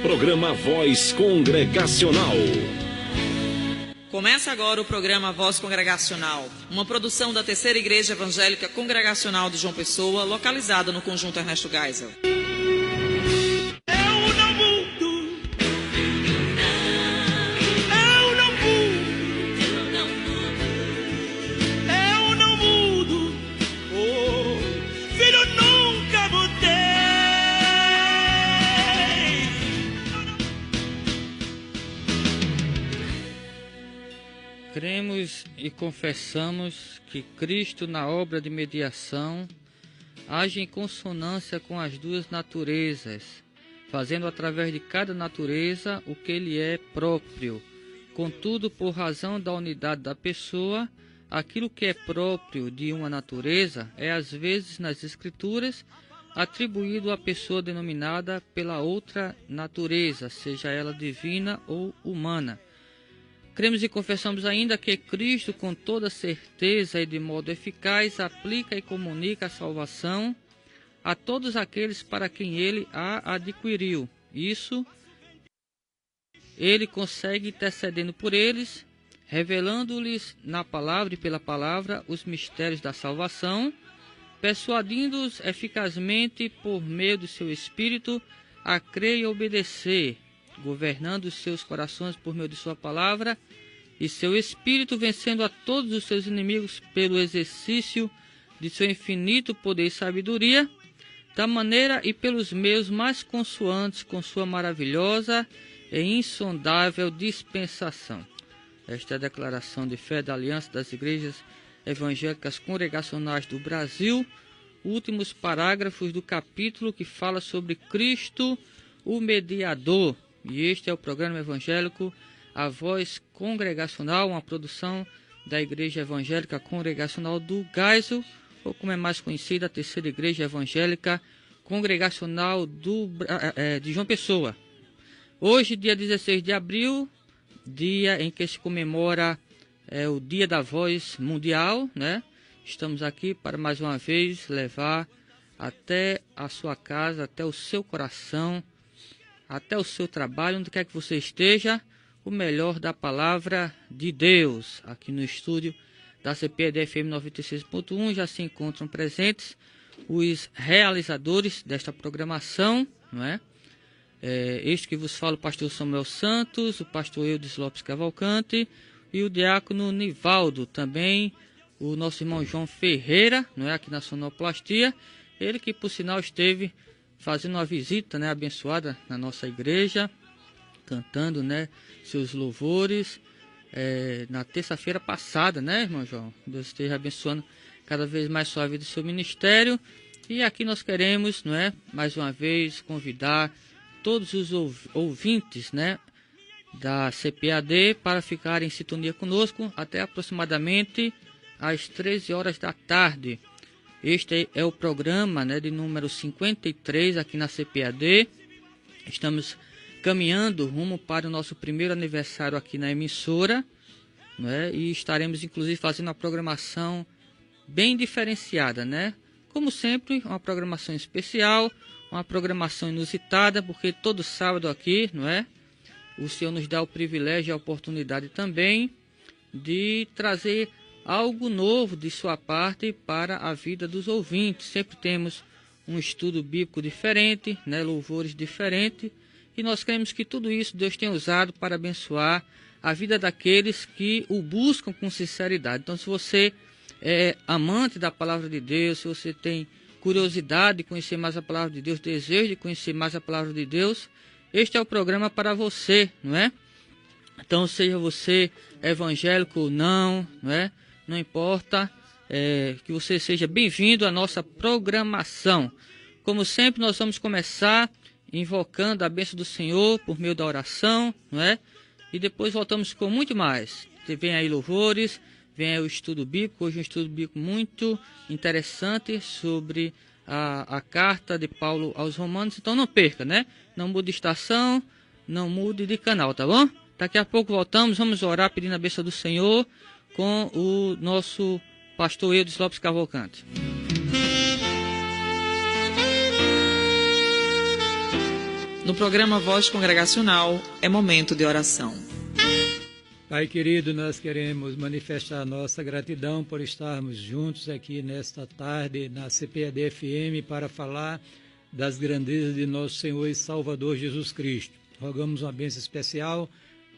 Programa Voz Congregacional. Começa agora o programa Voz Congregacional, uma produção da Terceira Igreja Evangélica Congregacional de João Pessoa, localizada no Conjunto Ernesto Geisel. Cremos e confessamos que Cristo, na obra de mediação, age em consonância com as duas naturezas, fazendo através de cada natureza o que lhe é próprio. Contudo, por razão da unidade da pessoa, aquilo que é próprio de uma natureza é às vezes nas Escrituras atribuído à pessoa denominada pela outra natureza, seja ela divina ou humana. Cremos e confessamos ainda que Cristo, com toda certeza e de modo eficaz, aplica e comunica a salvação a todos aqueles para quem Ele a adquiriu. Isso Ele consegue intercedendo por eles, revelando-lhes na palavra e pela palavra os mistérios da salvação, persuadindo-os eficazmente por meio do seu Espírito a crer e obedecer, governando os seus corações por meio de sua palavra e seu Espírito, vencendo a todos os seus inimigos pelo exercício de seu infinito poder e sabedoria, da maneira e pelos meios mais consoantes com sua maravilhosa e insondável dispensação. Esta é a declaração de fé da Aliança das Igrejas Evangélicas Congregacionais do Brasil, últimos parágrafos do capítulo que fala sobre Cristo, o mediador. E este é o programa evangélico A Voz Congregacional, uma produção da Igreja Evangélica Congregacional do Geisel, ou como é mais conhecida, a Terceira Igreja Evangélica Congregacional de João Pessoa. Hoje, dia 16 de abril, dia em que se comemora o Dia da Voz Mundial, né? Estamos aqui para mais uma vez levar até a sua casa, até o seu coração, até o seu trabalho, onde quer que você esteja, o melhor da palavra de Deus. Aqui no estúdio da CPAD FM 96.1 já se encontram presentes os realizadores desta programação, não é? Este que vos fala, o pastor Samuel Santos, o pastor Eudes Lopes Cavalcante e o diácono Nivaldo, também o nosso irmão João Ferreira, não é? Aqui na Sonoplastia, ele que por sinal esteve fazendo uma visita, né, abençoada na nossa igreja, cantando, né, seus louvores na terça-feira passada, né, irmão João? Deus esteja abençoando cada vez mais sua vida e seu ministério. E aqui nós queremos, não é, mais uma vez convidar todos os ouvintes, né, da CPAD para ficarem em sintonia conosco até aproximadamente às 13 horas da tarde. Este é o programa, né, de número 53 aqui na CPAD. Estamos caminhando rumo para o nosso primeiro aniversário aqui na emissora, né, e estaremos inclusive fazendo uma programação bem diferenciada, né? Como sempre, uma programação especial, uma programação inusitada, porque todo sábado aqui, não é? O Senhor nos dá o privilégio e a oportunidade também de trazer algo novo de sua parte para a vida dos ouvintes. Sempre temos um estudo bíblico diferente, né, louvores diferentes, e nós queremos que tudo isso Deus tenha usado para abençoar a vida daqueles que o buscam com sinceridade. Então, se você é amante da palavra de Deus, se você tem curiosidade de conhecer mais a palavra de Deus, desejo de conhecer mais a palavra de Deus, este é o programa para você, não é? Então, seja você evangélico ou não, não é? Não importa, que você seja bem-vindo à nossa programação. Como sempre, nós vamos começar invocando a bênção do Senhor por meio da oração, não é? E depois voltamos com muito mais. Vem aí louvores, vem aí o estudo bíblico, hoje um estudo bíblico muito interessante sobre a carta de Paulo aos Romanos. Então não perca, né? Não mude de estação, não mude de canal, tá bom? Daqui a pouco voltamos, vamos orar pedindo a bênção do Senhor com o nosso pastor Eudes Lopes Cavalcante. No programa Voz Congregacional, é momento de oração. Pai querido, nós queremos manifestar nossa gratidão por estarmos juntos aqui nesta tarde na CPAD-FM para falar das grandezas de nosso Senhor e Salvador Jesus Cristo. Rogamos uma bênção especial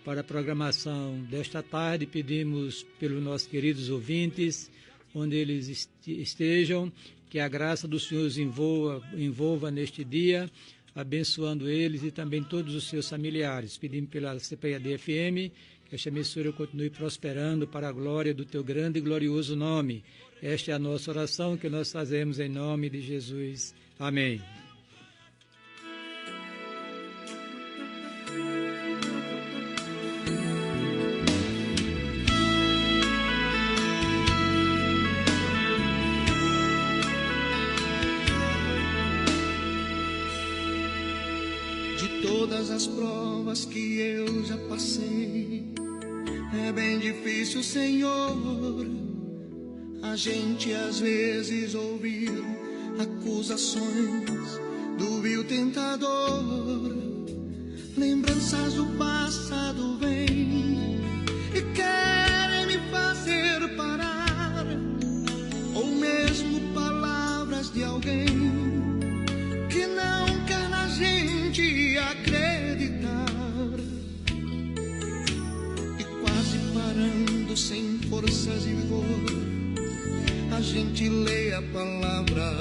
para a programação desta tarde, pedimos pelos nossos queridos ouvintes, onde eles estejam, que a graça do Senhor os envolva neste dia, abençoando eles e também todos os seus familiares. Pedimos pela CPAD-FM, que esta emissora continue prosperando para a glória do teu grande e glorioso nome. Esta é a nossa oração que nós fazemos em nome de Jesus. Amém. Todas as provas que eu já passei, é bem difícil, Senhor, a gente às vezes ouvir acusações do vil tentador. Lembranças do passado vêm e querem me fazer parar, ou mesmo palavras de alguém que não quer na gente acreditar, e quase parando sem forças e vigor, a gente lê a palavra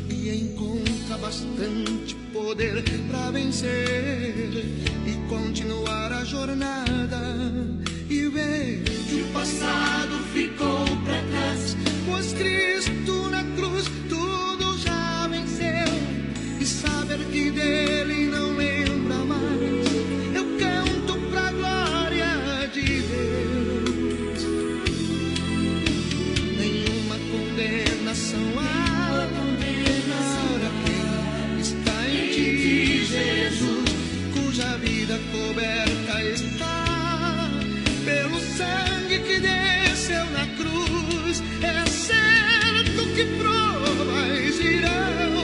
e encontra bastante poder para vencer e continuar a jornada, e ver que o passado ficou para trás, pois Cristo na cruz tudo já venceu. E saber que dele não lembra mais, eu canto pra glória de Deus. Nenhuma condenação há para quem está em ti, Jesus, cuja vida coberta está pelo sangue que desceu na cruz. É certo que provas irão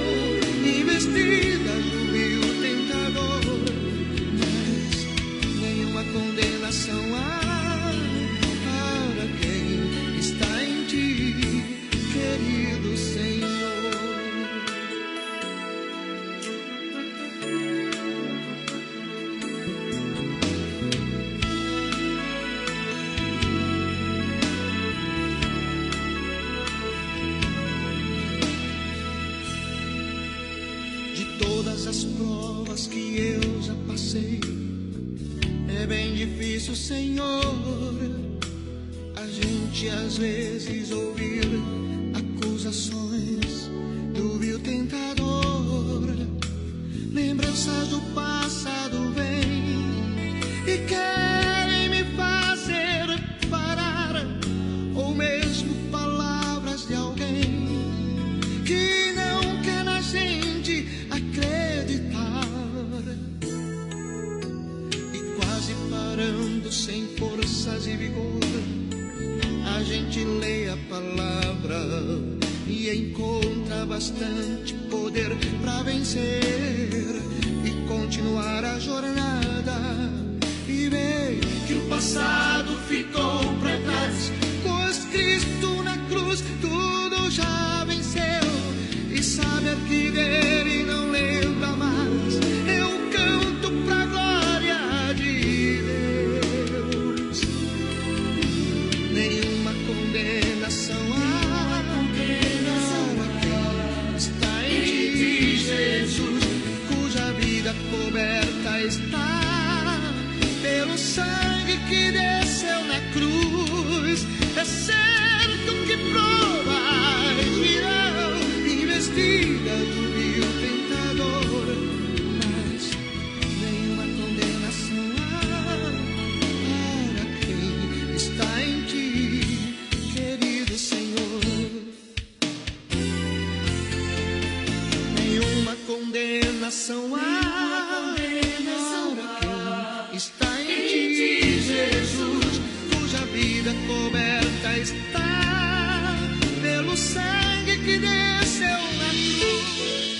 investidas do vil tentador, mas nenhuma condenação há para quem está em ti, querido Senhor. Todas as provas que eu já passei, é bem difícil, Senhor, a gente às vezes ouvir acusações do vil tentador. Lembranças do passado vêm e querem me fazer parar, ou mesmo palavras de alguém que não quer na gente acreditar, e quase parando sem forças e vigor, a gente lê a palavra e encontra bastante poder para vencer e continuar a jornada, e ver que o passado ficou para trás, pois Cristo na cruz tudo já venceu. E saber que dele não lembra mais, eu canto pra glória de Deus. Nenhuma condenação há para quem está em ti, Jesus, cuja vida coberta está pelo sangue que desceu na cruz. É certo que provas virão investidas do vil tentador, mas nenhuma condenação há para quem está em ti, querido Senhor. Nenhuma condenação há para quem está em ti, Jesus, cuja vida coberta está pelo sangue que desceu na cruz.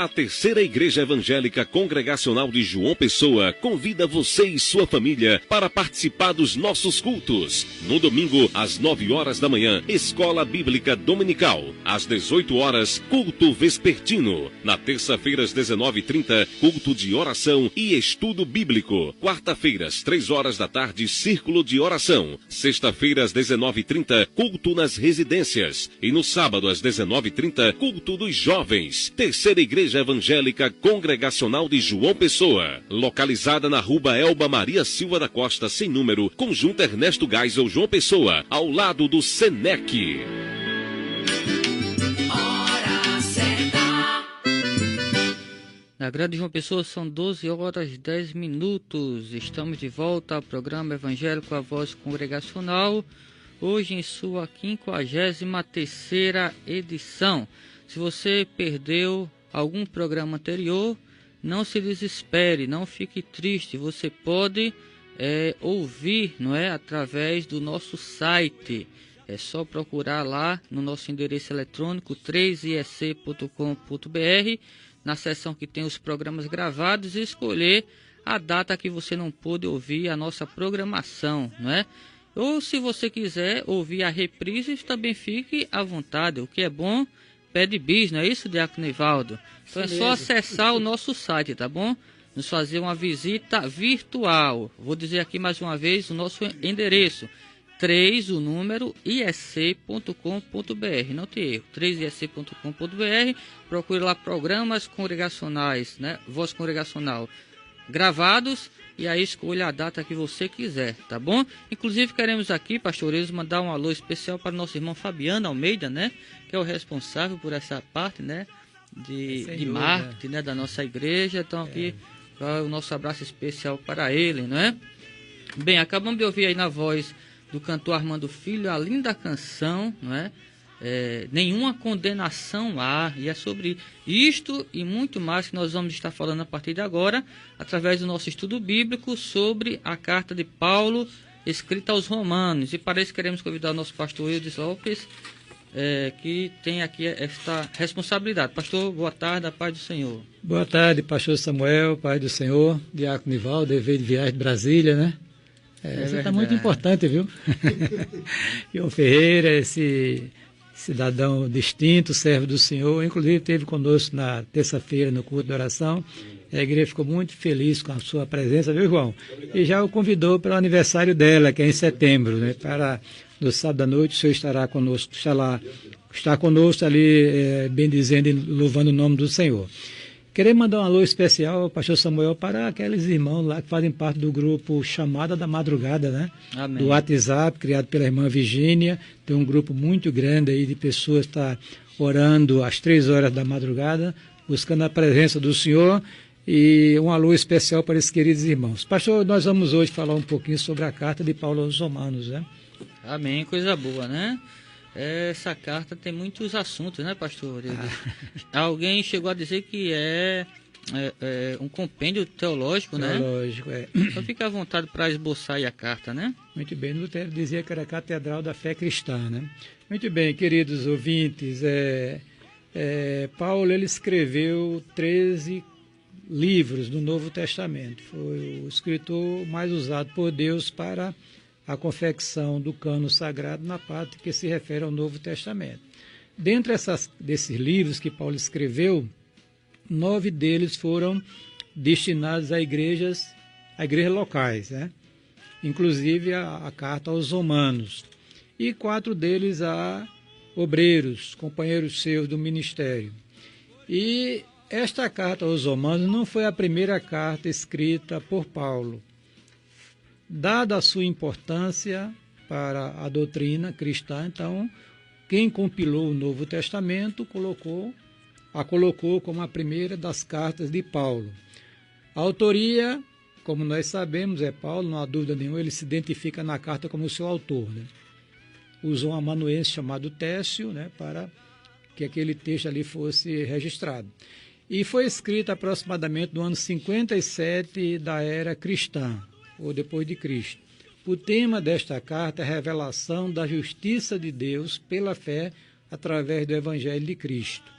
A Terceira Igreja Evangélica Congregacional de João Pessoa convida você e sua família para participar dos nossos cultos. No domingo, às 9 horas da manhã, Escola Bíblica Dominical. Às 18 horas, culto vespertino. Na terça-feira, às 19h30, culto de oração e estudo bíblico. Quarta-feiras, 3 horas da tarde, círculo de oração. Sexta-feira, às 19h30, culto nas residências. E no sábado, às 19h30, culto dos jovens. Terceira Igreja Evangélica Congregacional de João Pessoa, localizada na Rua Elba Maria Silva da Costa, sem número, Conjunto Ernesto Geisel, João Pessoa, ao lado do Senec. Hora certa. Na Grande João Pessoa são 12 horas e 10 minutos. Estamos de volta ao programa Evangélico A Voz Congregacional, hoje em sua 53ª edição. Se você perdeu algum programa anterior, não se desespere, não fique triste. Você pode ouvir, não é, através do nosso site. É só procurar lá no nosso endereço eletrônico 3iec.com.br, na seção que tem os programas gravados, e escolher a data que você não pôde ouvir a nossa programação, não é? Ou se você quiser ouvir a reprise, também fique à vontade. O que é bom pede bis, não é isso, Diácono Nivaldo? Então é só acessar o nosso site, tá bom? Nos fazer uma visita virtual. Vou dizer aqui mais uma vez o nosso endereço: 3, o número, iec.com.br. Não tem erro, 3iec.com.br. Procure lá programas congregacionais, né? Voz Congregacional gravados, e aí escolha a data que você quiser, tá bom? Inclusive queremos aqui, pastoreiros, mandar um alô especial para o nosso irmão Fabiano Almeida, né? Que é o responsável por essa parte, né? De marketing, né? Da nossa igreja. Então aqui o nosso abraço especial para ele, não é? Bem, acabamos de ouvir aí na voz do cantor Armando Filho a linda canção, não é? Nenhuma condenação há, e é sobre isto e muito mais que nós vamos estar falando a partir de agora, através do nosso estudo bíblico sobre a carta de Paulo escrita aos Romanos. E para isso queremos convidar o nosso pastor Eudes Lopes, que tem aqui esta responsabilidade. Pastor, boa tarde, a paz do Senhor. Boa tarde, pastor Samuel, paz do Senhor, Diácono Nivaldo, veio de viagem de Brasília, né? Você está muito importante, viu? João Ferreira, esse cidadão distinto, servo do Senhor, inclusive esteve conosco na terça-feira no culto de oração. A igreja ficou muito feliz com a sua presença, viu, João? E já o convidou para o aniversário dela, que é em setembro, né? Para no sábado à noite o senhor estará conosco, está conosco ali, bendizendo e louvando o nome do Senhor. Queria mandar um alô especial ao pastor Samuel para aqueles irmãos lá que fazem parte do grupo Chamada da Madrugada, né? Amém. Do WhatsApp, criado pela irmã Virgínia. Tem um grupo muito grande aí de pessoas que estão orando às 3 horas da madrugada, buscando a presença do Senhor. E um alô especial para esses queridos irmãos. Pastor, nós vamos hoje falar um pouquinho sobre a carta de Paulo aos Romanos, né? Amém, coisa boa, né? Essa carta tem muitos assuntos, né, pastor? Alguém chegou a dizer que é um compêndio teológico, né? Teológico, Então fica à vontade para esboçar aí a carta, né? Muito bem, Lutero dizia que era a catedral da fé cristã, né? Muito bem, queridos ouvintes, Paulo ele escreveu 13 livros do Novo Testamento. Foi o escritor mais usado por Deus para a confecção do cano sagrado na parte que se refere ao Novo Testamento. Dentre desses livros que Paulo escreveu, 9 deles foram destinados a igrejas locais, né? Inclusive a carta aos Romanos, e 4 deles a obreiros, companheiros seus do ministério. E esta carta aos Romanos não foi a primeira carta escrita por Paulo. Dada a sua importância para a doutrina cristã, então, quem compilou o Novo Testamento a colocou como a primeira das cartas de Paulo. A autoria, como nós sabemos, é Paulo, não há dúvida nenhuma, ele se identifica na carta como o seu autor, né? Usou um amanuense chamado Técio, né, para que aquele texto ali fosse registrado. E foi escrita aproximadamente no ano 57 da era cristã, ou depois de Cristo. O tema desta carta é a revelação da justiça de Deus pela fé através do Evangelho de Cristo.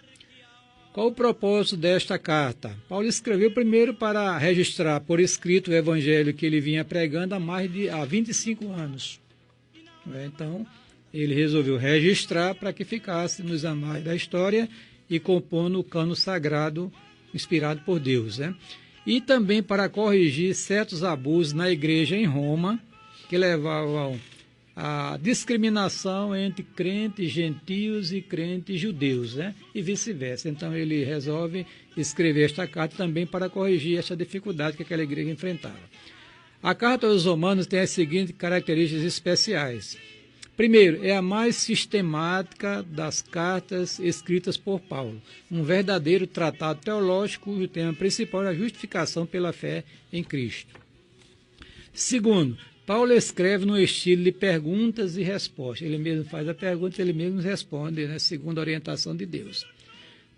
Qual o propósito desta carta? Paulo escreveu primeiro para registrar por escrito o evangelho que ele vinha pregando há 25 anos. Então, ele resolveu registrar para que ficasse nos anais da história e compondo o cano sagrado inspirado por Deus. E também para corrigir certos abusos na igreja em Roma, que levavam a discriminação entre crentes gentios e crentes judeus, e vice-versa. Então ele resolve escrever esta carta também para corrigir essa dificuldade que aquela igreja enfrentava. A carta aos Romanos tem as seguintes características especiais. Primeiro, é a mais sistemática das cartas escritas por Paulo, um verdadeiro tratado teológico cujo tema principal é a justificação pela fé em Cristo. Segundo, Paulo escreve no estilo de perguntas e respostas. Ele mesmo faz a pergunta, ele mesmo responde, segundo a orientação de Deus.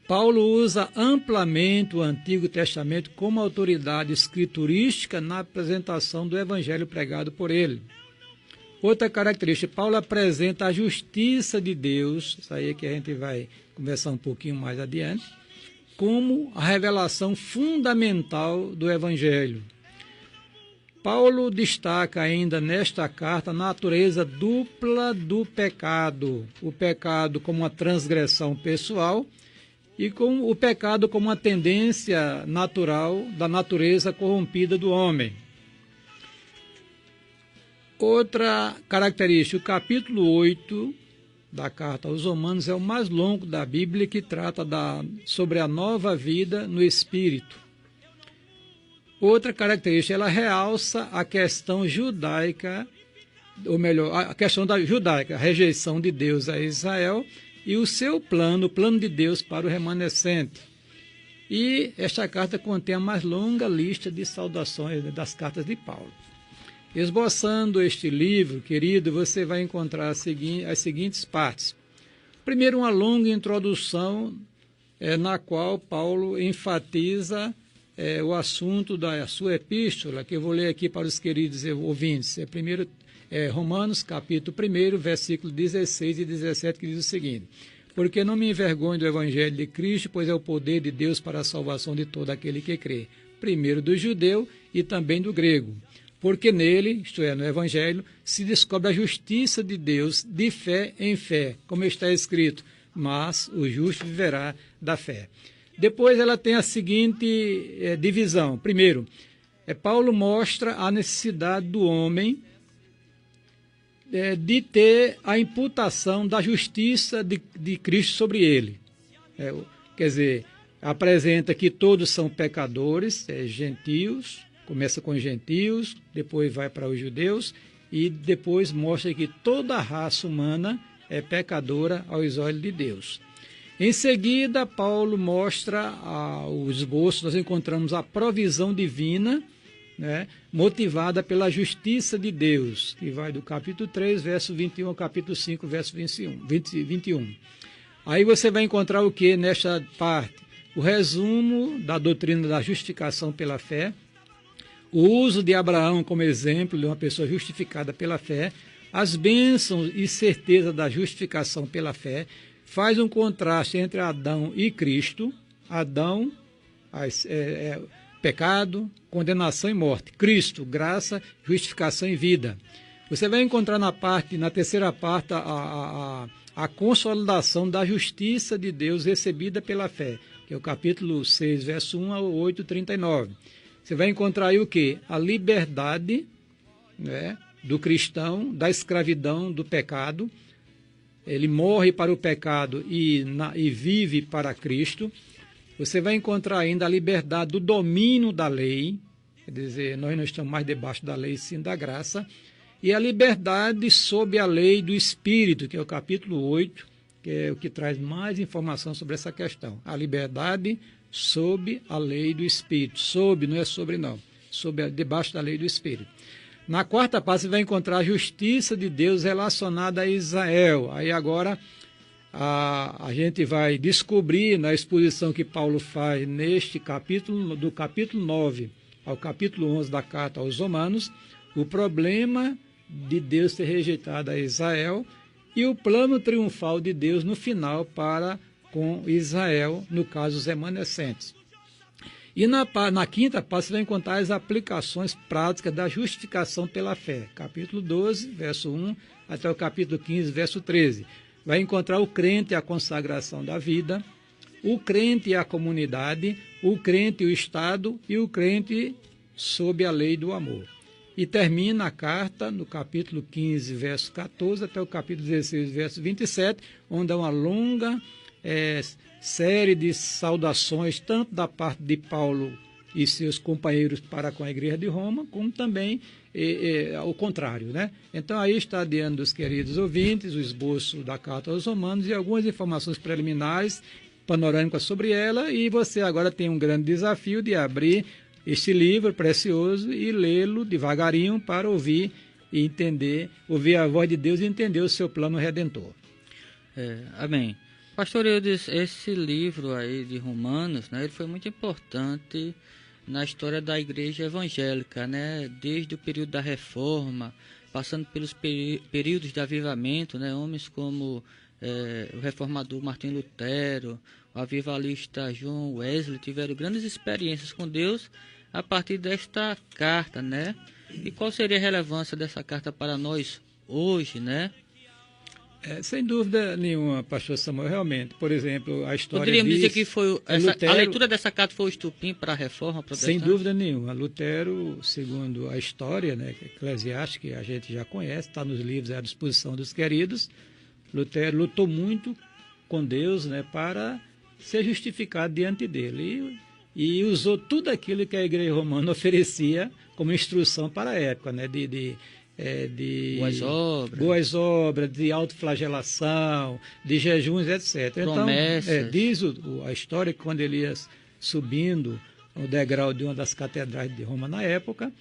Paulo usa amplamente o Antigo Testamento como autoridade escriturística na apresentação do evangelho pregado por ele. Outra característica, Paulo apresenta a justiça de Deus, isso aí é que a gente vai conversar um pouquinho mais adiante, como a revelação fundamental do evangelho. Paulo destaca ainda nesta carta a natureza dupla do pecado. O pecado como uma transgressão pessoal e com o pecado como uma tendência natural da natureza corrompida do homem. Outra característica, o capítulo 8 da carta aos Romanos é o mais longo da Bíblia, que trata sobre a nova vida no Espírito. Outra característica, ela realça a questão judaica, ou melhor, a questão da judaica, a rejeição de Deus a Israel e o seu plano, o plano de Deus para o remanescente. E esta carta contém a mais longa lista de saudações das cartas de Paulo. Esboçando este livro, querido, você vai encontrar as seguintes partes. Primeiro, uma longa introdução na qual Paulo enfatiza o assunto da sua epístola, que eu vou ler aqui para os queridos ouvintes. Primeiro, Romanos, capítulo 1, versículo 16 e 17, que diz o seguinte: porque não me envergonho do evangelho de Cristo, pois é o poder de Deus para a salvação de todo aquele que crê, primeiro do judeu e também do grego. Porque nele, isto é, no evangelho, se descobre a justiça de Deus de fé em fé, como está escrito, mas o justo viverá da fé. Depois ela tem a seguinte divisão. Primeiro, Paulo mostra a necessidade do homem de ter a imputação da justiça de Cristo sobre ele. Quer dizer, apresenta que todos são pecadores, gentios, começa com os gentios, depois vai para os judeus e depois mostra que toda a raça humana é pecadora aos olhos de Deus. Em seguida, Paulo mostra o esboço, nós encontramos a provisão divina, motivada pela justiça de Deus, que vai do capítulo 3, verso 21 ao capítulo 5, verso 21. Aí você vai encontrar o que nesta parte? O resumo da doutrina da justificação pela fé, o uso de Abraão como exemplo de uma pessoa justificada pela fé, as bênçãos e certeza da justificação pela fé, faz um contraste entre Adão e Cristo. Adão, pecado, condenação e morte. Cristo, graça, justificação e vida. Você vai encontrar na terceira parte a consolidação da justiça de Deus recebida pela fé, que é o capítulo 6, verso 1 ao 8, 39. Você vai encontrar aí o quê? A liberdade do cristão, da escravidão, do pecado. Ele morre para o pecado e vive para Cristo. Você vai encontrar ainda a liberdade do domínio da lei, quer dizer, nós não estamos mais debaixo da lei, sim da graça, e a liberdade sob a lei do Espírito, que é o capítulo 8, que é o que traz mais informação sobre essa questão. A liberdade sob a lei do Espírito. Sob, não é sobre não, debaixo da lei do Espírito. Na quarta parte você vai encontrar a justiça de Deus relacionada a Israel. Aí agora a gente vai descobrir na exposição que Paulo faz neste capítulo, do capítulo 9 ao capítulo 11 da carta aos Romanos, o problema de Deus ter rejeitado a Israel e o plano triunfal de Deus no final para com Israel, no caso os remanescentes. E na quinta parte você vai encontrar as aplicações práticas da justificação pela fé. Capítulo 12, verso 1, até o capítulo 15, verso 13. Vai encontrar o crente e a consagração da vida, o crente e a comunidade, o crente e o Estado e o crente sob a lei do amor. E termina a carta no capítulo 15, verso 14, até o capítulo 16, verso 27, onde há uma longa série de saudações, tanto da parte de Paulo e seus companheiros para com a igreja de Roma, como também o contrário, né? Então aí está diante dos queridos ouvintes o esboço da carta aos Romanos e algumas informações preliminares, panorâmicas sobre ela, e você agora tem um grande desafio de abrir este livro precioso e lê-lo devagarinho para ouvir e entender, ouvir a voz de Deus e entender o seu plano redentor. Amém. Pastor Eudes, esse livro aí de Romanos, né, ele foi muito importante na história da igreja evangélica, né, desde o período da Reforma, passando pelos períodos de avivamento, né, homens como o reformador Martim Lutero, o avivalista John Wesley tiveram grandes experiências com Deus a partir desta carta, né? E qual seria a relevância dessa carta para nós hoje, né? Sem dúvida nenhuma, pastor Samuel, realmente. Por exemplo, a história Poderíamos dizer que foi Lutero, a leitura dessa carta foi o estupim para a reforma protestante? Sem dúvida nenhuma. Lutero, segundo a história, né, eclesiástica, que a gente já conhece, está nos livros à disposição dos queridos, Lutero lutou muito com Deus, né, para ser justificado diante dele. E usou tudo aquilo que a igreja romana oferecia como instrução para a época, né, de boas obras, de autoflagelação, de jejuns, etc. Promessas. Então, diz a história que quando ele ia subindo o degrau de uma das catedrais de Roma na época,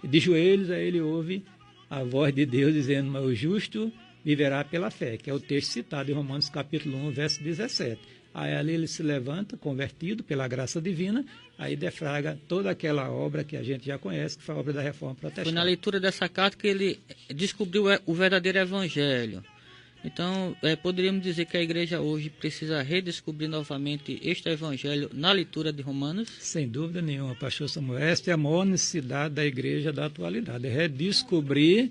de joelhos, aí ele ouve a voz de Deus dizendo: mas o justo viverá pela fé, que é o texto citado em Romanos capítulo 1, verso 17. Aí ali ele se levanta, convertido pela graça divina, aí defraga toda aquela obra que a gente já conhece, que foi a obra da Reforma Protestante. Foi na leitura dessa carta que ele descobriu o verdadeiro evangelho. Então, poderíamos dizer que a igreja hoje precisa redescobrir novamente este evangelho na leitura de Romanos? Sem dúvida nenhuma, pastor Samuel. Esta é a maior necessidade da igreja da atualidade, é redescobrir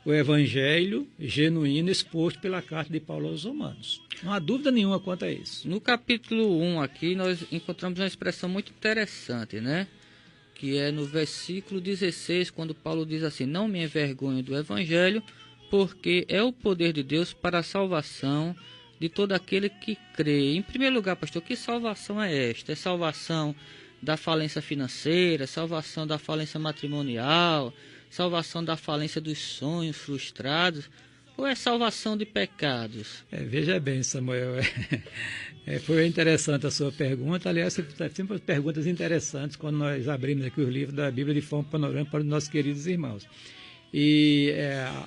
o evangelho genuíno exposto pela carta de Paulo aos Romanos. Não há dúvida nenhuma quanto a isso. No capítulo 1 aqui, nós encontramos uma expressão muito interessante, né? Que é no versículo 16, quando Paulo diz assim: não me envergonho do evangelho, porque é o poder de Deus para a salvação de todo aquele que crê. Em primeiro lugar, pastor, que salvação é esta? É salvação da falência financeira, salvação da falência matrimonial, salvação da falência dos sonhos frustrados, ou é salvação de pecados? Veja bem, Samuel, foi interessante a sua pergunta. Aliás, sempre perguntas interessantes quando nós abrimos aqui os livros da Bíblia de forma panorâmica para os nossos queridos irmãos. E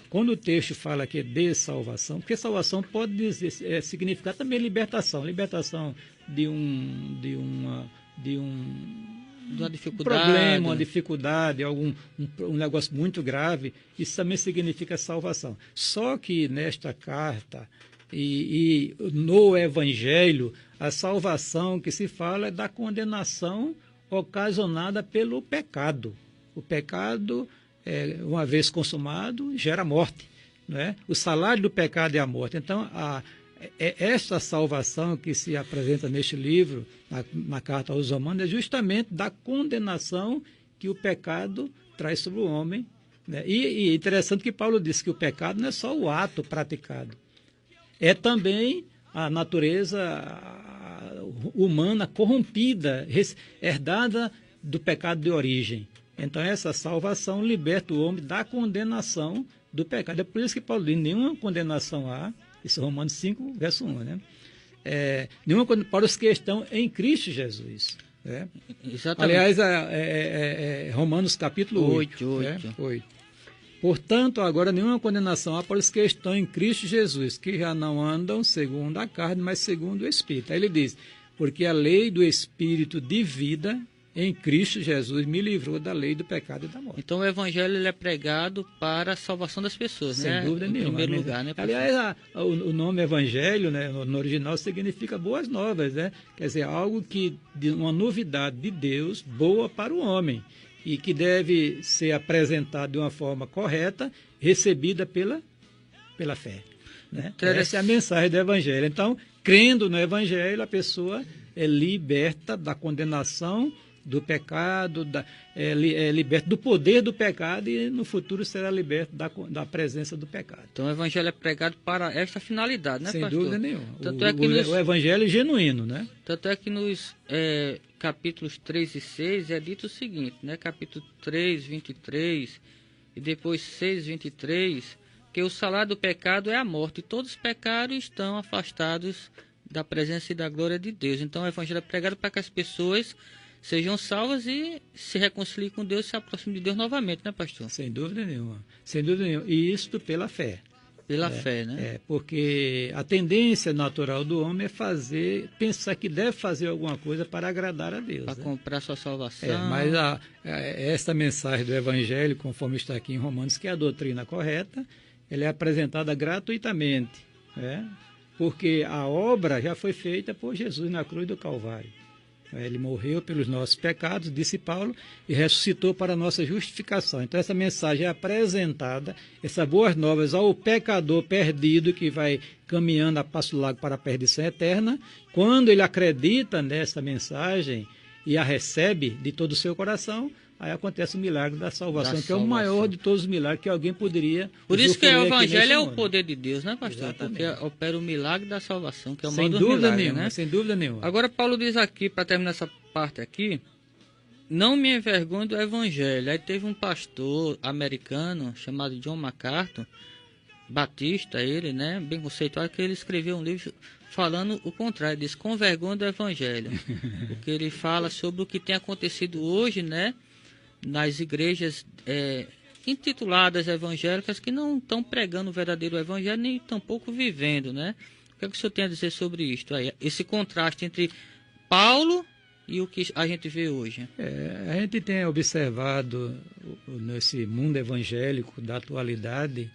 quando o texto fala aqui de salvação, porque salvação pode significar também libertação de uma dificuldade, problema, uma dificuldade, um negócio muito grave, isso também significa salvação. Só que nesta carta e no Evangelho, a salvação que se fala é da condenação ocasionada pelo pecado. O pecado, uma vez consumado, gera morte, não é? O salário do pecado é a morte. Então, esta salvação que se apresenta neste livro, na carta aos Romanos, é justamente da condenação que o pecado traz sobre o homem, né? E é interessante que Paulo disse que o pecado não é só o ato praticado, é também a natureza humana corrompida, herdada do pecado de origem. Então essa salvação liberta o homem da condenação do pecado. É por isso que Paulo diz: nenhuma condenação há. Isso é Romanos 5, verso 1, né? Nenhuma para os que estão em Cristo Jesus. Né? Exatamente. Aliás, Romanos capítulo 8. 8. Portanto, agora nenhuma condenação há para os que estão em Cristo Jesus, que já não andam segundo a carne, mas segundo o Espírito. Aí ele diz: porque a lei do Espírito de vida em Cristo Jesus me livrou da lei do pecado e da morte. Então o evangelho ele é pregado para a salvação das pessoas, Sem né? dúvida nenhuma. Em primeiro lugar, né? Aliás, o nome evangelho, né, no original significa boas novas, né? Quer dizer, algo uma novidade de Deus, boa para o homem, e que deve ser apresentado de uma forma correta, recebida pela fé. Né? Essa é a mensagem do evangelho. Então, crendo no evangelho, a pessoa é liberta da condenação do pecado, é liberto do poder do pecado e no futuro será liberto da presença do pecado. Então o evangelho é pregado para esta finalidade, né, Sem pastor? dúvida nenhuma. Tanto é que o evangelho é genuíno, né? Tanto é que nos capítulos 3 e 6 é dito o seguinte, né? Capítulo 3, 23 e depois 6, 23, que o salário do pecado é a morte. E todos os pecados estão afastados da presença e da glória de Deus. Então o evangelho é pregado para que as pessoas sejam salvas e se reconciliem com Deus e se aproximem de Deus novamente, né, pastor? Sem dúvida nenhuma. Sem dúvida nenhuma. E isto pela fé. Pela fé, né? Porque a tendência natural do homem é pensar que deve fazer alguma coisa para agradar a Deus. Para comprar sua salvação. Mas esta mensagem do Evangelho, conforme está aqui em Romanos, que é a doutrina correta, ela é apresentada gratuitamente, né? Porque a obra já foi feita por Jesus na cruz do Calvário. Ele morreu pelos nossos pecados, disse Paulo, e ressuscitou para a nossa justificação. Então essa mensagem é apresentada, essas boas novas ao pecador perdido que vai caminhando a passo largo para a perdição eterna. Quando ele acredita nessa mensagem e a recebe de todo o seu coração, aí acontece o milagre da salvação, que é o maior de todos os milagres que alguém poderia. Por isso que o evangelho é o poder de Deus, né, pastor? Exatamente. Porque opera o milagre da salvação, que é o sem maior dos dúvida milagres, nenhuma, né? Sem dúvida nenhuma. Agora Paulo diz aqui, para terminar essa parte aqui, não me envergonhe do evangelho. Aí teve um pastor americano chamado John MacArthur, batista ele, né, bem conceituado, que ele escreveu um livro falando o contrário, diz com vergonha do evangelho. Porque ele fala sobre o que tem acontecido hoje, né, nas igrejas intituladas evangélicas que não estão pregando o verdadeiro evangelho, nem tampouco vivendo, né? O que é que o senhor tem a dizer sobre isto aí? Esse contraste entre Paulo e o que a gente vê hoje. A gente tem observado nesse mundo evangélico da atualidade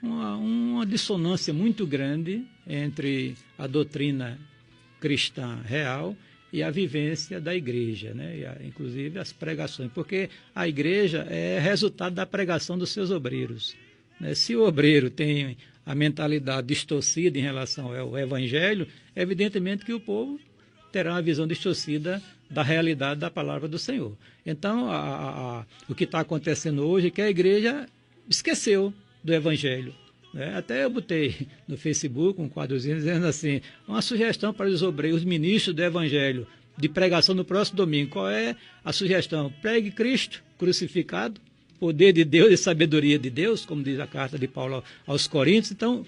uma dissonância muito grande entre a doutrina cristã real e a vivência da igreja, né? Inclusive as pregações, porque a igreja é resultado da pregação dos seus obreiros, né? Se o obreiro tem a mentalidade distorcida em relação ao evangelho, evidentemente que o povo terá uma visão distorcida da realidade da palavra do Senhor. Então, o que está acontecendo hoje é que a igreja esqueceu do evangelho. Até eu botei no Facebook um quadrozinho dizendo assim, uma sugestão para os obreiros, os ministros do Evangelho, de pregação no próximo domingo. Qual é a sugestão? Pregue Cristo crucificado, poder de Deus e sabedoria de Deus, como diz a carta de Paulo aos Coríntios. Então,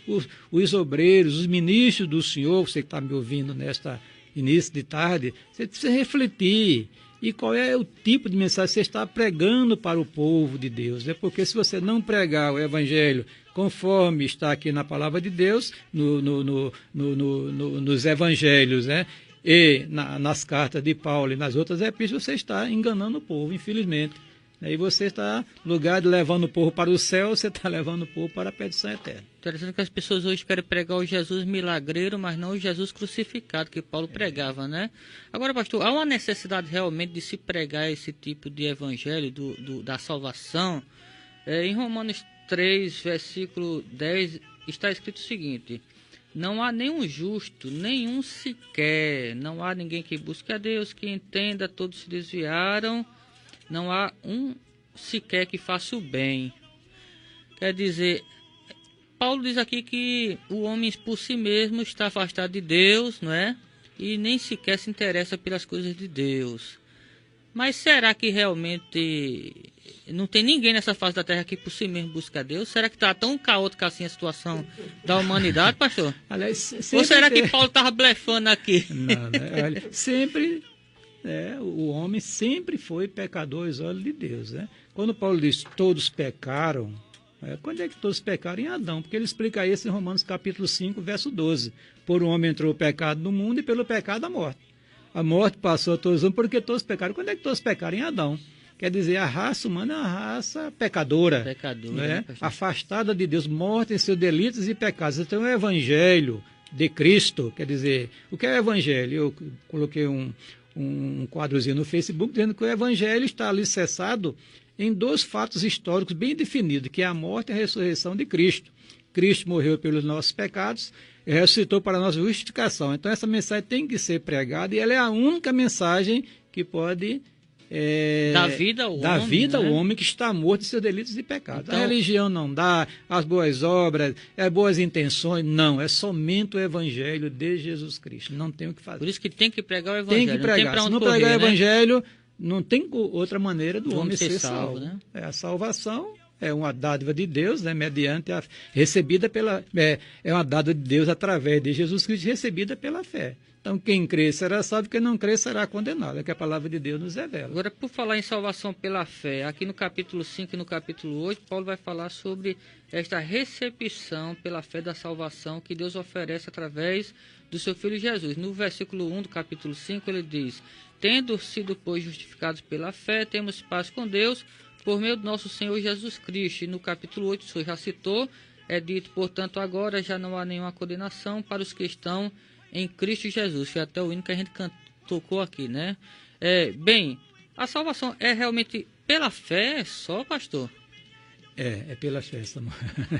os obreiros, os ministros do Senhor, você que está me ouvindo nesta início de tarde, você precisa refletir. E qual é o tipo de mensagem que você está pregando para o povo de Deus? Porque se você não pregar o Evangelho conforme está aqui na palavra de Deus, nos Evangelhos, né? E nas cartas de Paulo e nas outras epístolas, você está enganando o povo, infelizmente. E você está, no lugar de levando o povo para o céu, você está levando o povo para a perdição eterna. Interessante que as pessoas hoje querem pregar o Jesus milagreiro, mas não o Jesus crucificado, que Paulo pregava, né? Agora, pastor, há uma necessidade realmente de se pregar esse tipo de evangelho da salvação? Em Romanos 3, versículo 10, está escrito o seguinte: não há nenhum justo, nenhum sequer, não há ninguém que busque a Deus, que entenda, todos se desviaram, não há um sequer que faça o bem. Quer dizer, Paulo diz aqui que o homem por si mesmo está afastado de Deus, não é? E nem sequer se interessa pelas coisas de Deus. Mas será que realmente não tem ninguém nessa face da terra que por si mesmo busca a Deus? Será que está tão caótica assim a situação da humanidade, pastor? Aliás, ou será que Paulo estava blefando aqui? Não, né? Olha, sempre... o homem sempre foi pecador aos olhos de Deus, né? Quando Paulo diz todos pecaram, quando é que todos pecaram? Em Adão, porque ele explica isso em Romanos capítulo 5, verso 12. Por um homem entrou o pecado no mundo e pelo pecado a morte. A morte passou a todos os homens porque todos pecaram. Quando é que todos pecaram? Em Adão. Quer dizer, a raça humana é uma raça pecadora, né? Afastada de Deus, morta em seus delitos e pecados. Então, o evangelho de Cristo, quer dizer, o que é o evangelho? Eu coloquei um quadrozinho no Facebook dizendo que o evangelho está alicerçado em 2 fatos históricos bem definidos, que é a morte e a ressurreição de Cristo. Cristo morreu pelos nossos pecados e ressuscitou para a nossa justificação. Então, essa mensagem tem que ser pregada e ela é a única mensagem que pode dar vida ao homem que está morto de seus delitos e pecados. Então, a religião não dá, as boas obras, boas intenções, não. É somente o evangelho de Jesus Cristo. Não tem o que fazer. Por isso que tem que pregar o evangelho. Tem que pregar. Se não pregar o evangelho, não tem outra maneira do homem ser salvo. Né? A salvação é uma dádiva de Deus, né, mediante recebida pela... É uma dádiva de Deus através de Jesus Cristo, recebida pela fé. Então, quem crê será salvo, quem não crê será condenado. É que a palavra de Deus nos revela. Agora, por falar em salvação pela fé, aqui no capítulo 5 e no capítulo 8, Paulo vai falar sobre esta recepção pela fé da salvação que Deus oferece através do seu Filho Jesus. No versículo 1 do capítulo 5, ele diz: tendo sido, pois, justificados pela fé, temos paz com Deus por meio do nosso Senhor Jesus Cristo. E no capítulo 8, o senhor já citou, é dito, portanto, agora já não há nenhuma condenação para os que estão em Cristo Jesus. Foi até o hino que a gente tocou aqui, né? Bem, a salvação é realmente pela fé só, pastor? É pela fé, Samuel.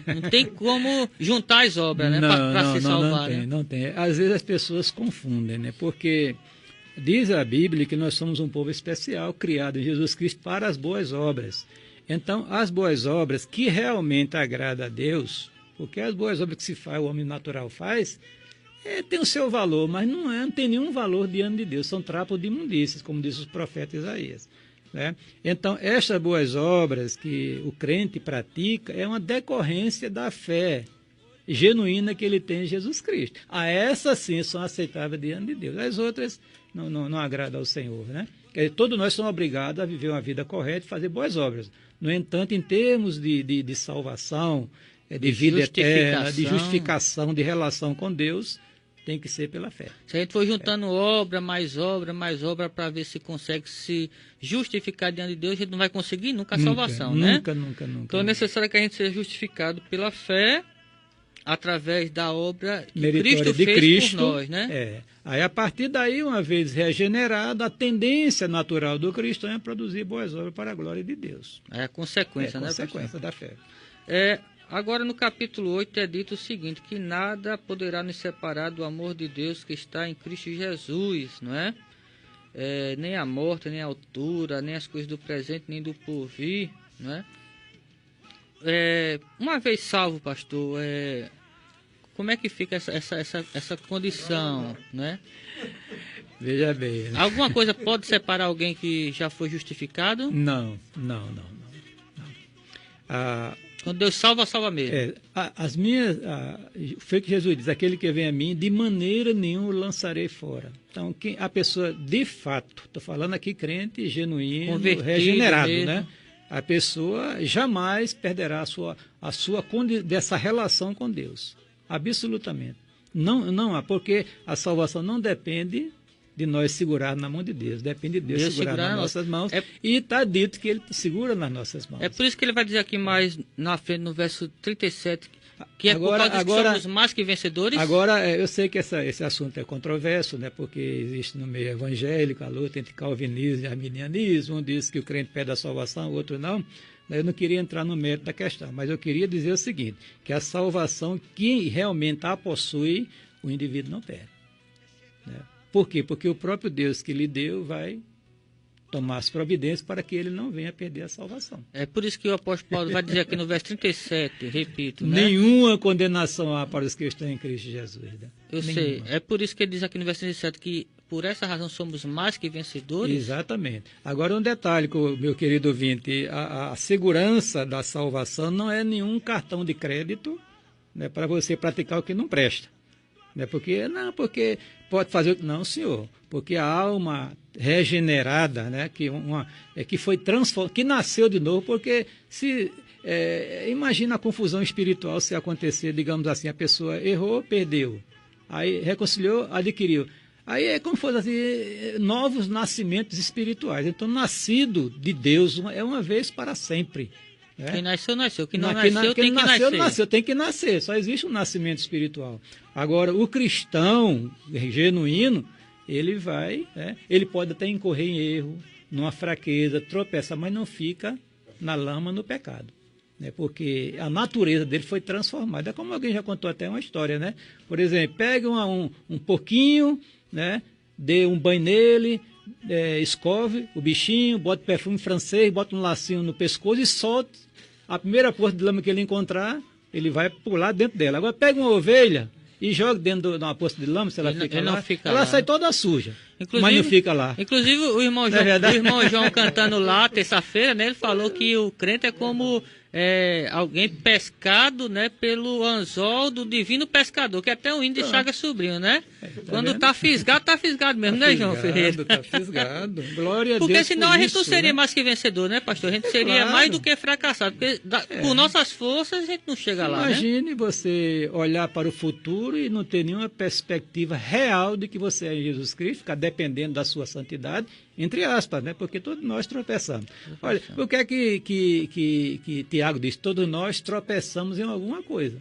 Não tem como juntar as obras, né? Para se salvar. Não tem. Às vezes as pessoas confundem, né? Porque diz a Bíblia que nós somos um povo especial, criado em Jesus Cristo para as boas obras. Então, as boas obras que realmente agradam a Deus, porque as boas obras que se faz, o homem natural faz, tem o seu valor, mas não tem nenhum valor diante de Deus. São trapos de imundícias, como diz o profeta Isaías. Né? Então, estas boas obras que o crente pratica é uma decorrência da fé genuína que ele tem em Jesus Cristo. Essas sim são aceitáveis diante de Deus. As outras não agradam ao Senhor. Né? Todos nós somos obrigados a viver uma vida correta e fazer boas obras. No entanto, em termos de salvação, de vida eterna, de justificação, de relação com Deus, tem que ser pela fé. Se a gente for juntando obra, mais obra, para ver se consegue se justificar diante de Deus, a gente não vai conseguir nunca a salvação, né? Nunca. Então é necessário que a gente seja justificado pela fé, através da obra que Cristo fez por nós, né? Aí, a partir daí, uma vez regenerado, a tendência natural do cristão é produzir boas obras para a glória de Deus. É a consequência, né? Consequência da fé. Agora, no capítulo 8, é dito o seguinte, que nada poderá nos separar do amor de Deus que está em Cristo Jesus, não é? Nem a morte, nem a altura, nem as coisas do presente, nem do porvir, não é? Uma vez salvo, pastor, como é que fica essa condição, né? Veja bem. Né? Alguma coisa pode separar alguém que já foi justificado? Não. Quando Deus salva, salva mesmo. Foi o que Jesus diz: aquele que vem a mim, de maneira nenhuma o lançarei fora. Então, a pessoa, de fato, estou falando aqui crente, genuíno, convertido, regenerado, mesmo, né? A pessoa jamais perderá a sua dessa relação com Deus. Absolutamente. Não, porque a salvação não depende de nós segurar na mão de Deus. Depende de Deus segurar nas nossas mãos. E está dito que Ele segura nas nossas mãos. É por isso que ele vai dizer aqui mais na frente, no verso 37, que por causa que somos mais que vencedores. Agora, eu sei que esse assunto é controverso, né, porque existe no meio evangélico a luta entre calvinismo e arminianismo. Um diz que o crente pede a salvação, o outro não. Eu não queria entrar no mérito da questão, mas eu queria dizer o seguinte, que a salvação, quem realmente a possui, o indivíduo não perde. Né? Por quê? Porque o próprio Deus que lhe deu vai tomar as providências para que ele não venha perder a salvação. É por isso que o apóstolo Paulo vai dizer aqui no verso 37, repito, né? Nenhuma condenação há para os que estão em Cristo Jesus. Né? Eu sei, é por isso que ele diz aqui no verso 37 que por essa razão somos mais que vencedores. Exatamente. Agora um detalhe, meu querido ouvinte, a segurança da salvação não é nenhum cartão de crédito, né, para você praticar o que não presta. Né, porque pode fazer... Não, senhor. Porque a alma regenerada, né, que foi transformada, que nasceu de novo, porque imagina a confusão espiritual se acontecer, digamos assim, a pessoa errou, perdeu. Aí reconciliou, adquiriu. Aí é como se fosse assim, novos nascimentos espirituais. Então, nascido de Deus é uma vez para sempre. Né? Quem nasceu, nasceu. Quem não nasceu, tem que nascer. Nasceu, tem que nascer. Só existe um nascimento espiritual. Agora, o cristão genuíno, ele vai, né? Ele pode até incorrer em erro, numa fraqueza, tropeçar, mas não fica na lama, no pecado. Né? Porque a natureza dele foi transformada. É como alguém já contou até uma história, né? Por exemplo, pega um porquinho, né? Dê um banho nele, escove o bichinho, bota perfume francês, bota um lacinho no pescoço e solta. A primeira poça de lama que ele encontrar, ele vai pular dentro dela. Agora pega uma ovelha e joga dentro de uma poça de lama, se ela fica lá, ela sai toda suja, mas não fica lá. Inclusive o irmão João cantando lá, terça-feira, né, ele falou que o crente é como alguém pescado, né, pelo anzol do divino pescador, que até o índio de Chagas Sobrinho, né? Quando tá fisgado mesmo, né, João Ferreira? Tá fisgado, glória a Deus. Porque senão a gente não seria mais que vencedor, né, pastor? A gente seria mais do que fracassado, porque por nossas forças a gente não chega lá, né? Imagine você olhar para o futuro e não ter nenhuma perspectiva real de que você é Jesus Cristo, ficar dependendo da sua santidade, entre aspas, né? Porque todos nós tropeçamos. Olha, o que é que Tiago diz? Todos nós tropeçamos em alguma coisa.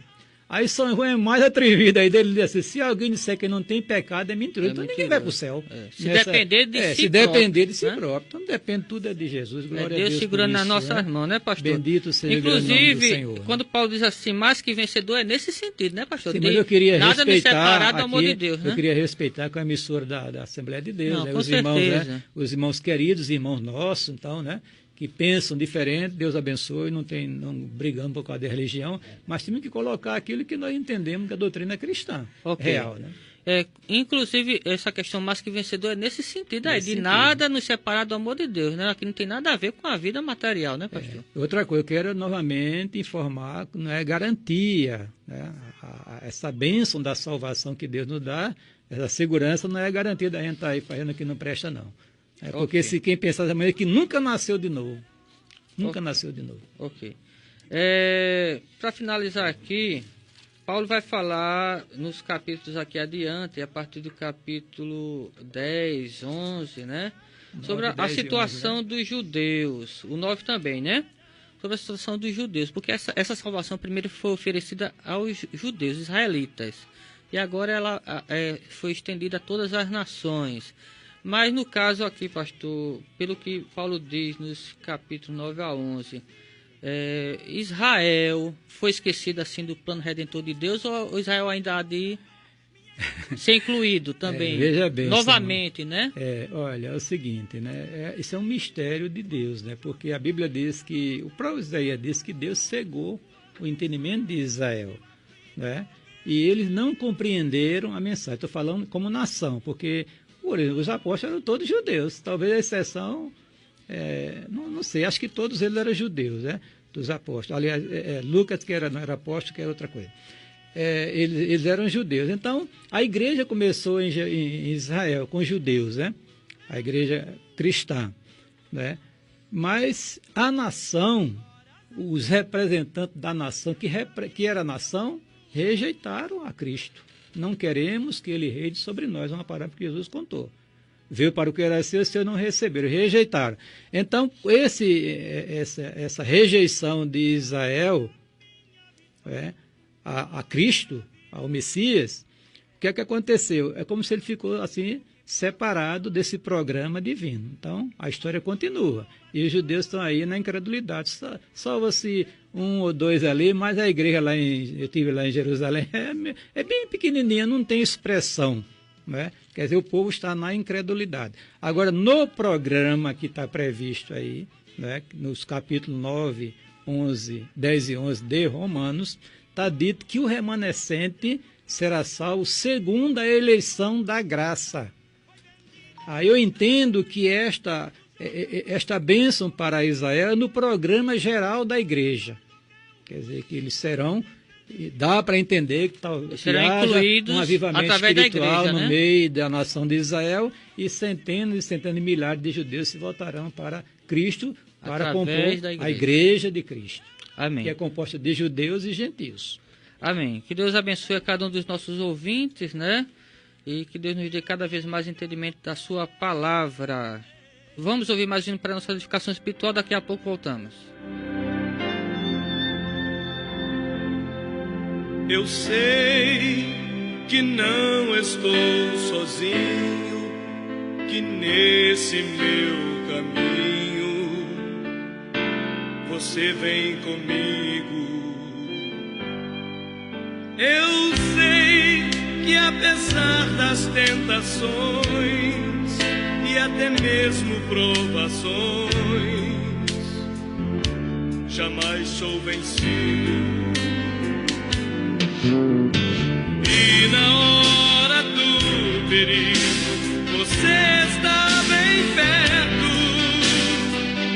Aí São João é mais atrevido, aí dele diz assim, se alguém disser que não tem pecado, é mentiroso. Então ninguém vai para o céu. Se depender de si próprio. Se depender de si próprio. Então depende, tudo é de Jesus. Glória a Deus. Deus segurando nas nossas mãos, né, pastor? Bendito seja o nome do Senhor. Inclusive, quando Paulo diz assim, mais que vencedor, é nesse sentido, né, pastor? Sim, mas eu queria nada me separar do aqui, amor de Deus, né? Eu queria respeitar com a emissora da Assembleia de Deus, não, né? Com os certeza. irmãos, né? Os irmãos queridos, irmãos nossos, então, né? Que pensam diferente, Deus abençoe, não brigamos por causa da religião, mas temos que colocar aquilo que nós entendemos que a doutrina é cristã, real, né? Inclusive, essa questão mais que vencedor é nesse sentido aí, de nada nos separar do amor de Deus, né? Aqui não tem nada a ver com a vida material, né, pastor? Outra coisa, eu quero novamente informar que não é garantia, né? Essa bênção da salvação que Deus nos dá, essa segurança não é garantia da gente estar aí fazendo o que não presta, não. Porque se quem pensar dessa maneira que nunca nasceu de novo. Nunca nasceu de novo. Ok. Para finalizar aqui, Paulo vai falar nos capítulos aqui adiante, a partir do capítulo 10, 11, né? 9, sobre a situação 11, né? Dos judeus. O 9 também, né? Sobre a situação dos judeus. Porque essa salvação primeiro foi oferecida aos judeus, israelitas. E agora ela foi estendida a todas as nações. Mas no caso aqui, pastor, pelo que Paulo diz nos capítulos 9 a 11, Israel foi esquecido assim do plano redentor de Deus, ou Israel ainda há de ser incluído também? Veja bem, novamente, né? Olha, é o seguinte, né? Isso é um mistério de Deus, né? Porque a Bíblia diz que, o próprio Isaías diz que Deus cegou o entendimento de Israel, né? E eles não compreenderam a mensagem. Estou falando como nação, porque os apóstolos eram todos judeus, talvez a exceção, não sei, acho que todos eles eram judeus, né, dos apóstolos. Aliás, Lucas, que não era apóstolo, que era outra coisa. Eles eram judeus. Então, a igreja começou em Israel, com judeus, né, a igreja cristã, né, mas a nação, os representantes da nação, que era a nação, rejeitaram a Cristo. Não queremos que ele reine sobre nós, é uma palavra que Jesus contou. Veio para o que era seu, os seus não receberam, rejeitaram. Então, essa rejeição de Israel a Cristo, ao Messias, o que é que aconteceu? É como se ele ficou assim, separado desse programa divino. Então, a história continua. E os judeus estão aí na incredulidade. Salva-se um ou dois ali, mas a igreja eu estive lá em Jerusalém, é bem pequenininha, não tem expressão. Né? Quer dizer, o povo está na incredulidade. Agora, no programa que está previsto aí, né, nos capítulos 9, 11, 10 e 11 de Romanos, está dito que o remanescente será salvo segundo a eleição da graça. Aí eu entendo que esta bênção para Israel é no programa geral da igreja. Quer dizer, que eles serão, dá para entender que serão incluídos um avivamento espiritual no meio da nação de Israel, e centenas e centenas de milhares de judeus se voltarão para Cristo, para compor a igreja de Cristo. Amém. Que é composta de judeus e gentios. Amém. Que Deus abençoe a cada um dos nossos ouvintes, né? e que Deus nos dê cada vez mais entendimento da sua palavra. Vamos ouvir mais um para a nossa edificação espiritual, daqui a pouco voltamos. Eu sei que não estou sozinho, que nesse meu caminho você vem comigo. Eu sei que apesar das tentações e até mesmo provações, jamais sou vencido. E na hora do perigo, você está bem perto.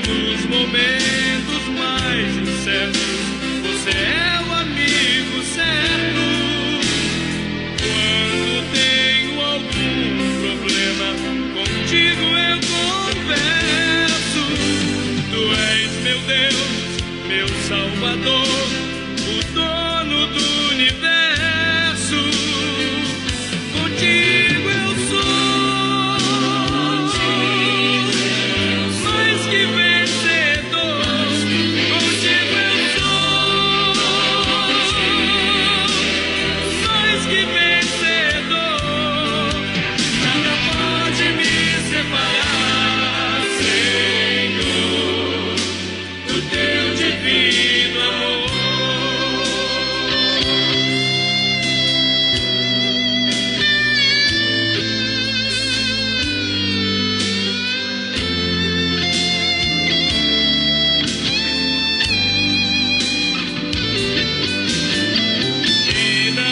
Nos momentos mais incertos, você é o amigo certo. Quando tenho algum problema, contigo eu converso. Tu és meu Deus, meu Salvador, o dono do universo. Contigo eu sou mais que vencedor. Contigo eu sou mais que vencedor. Nada pode me separar, Senhor, do teu divino amor. E na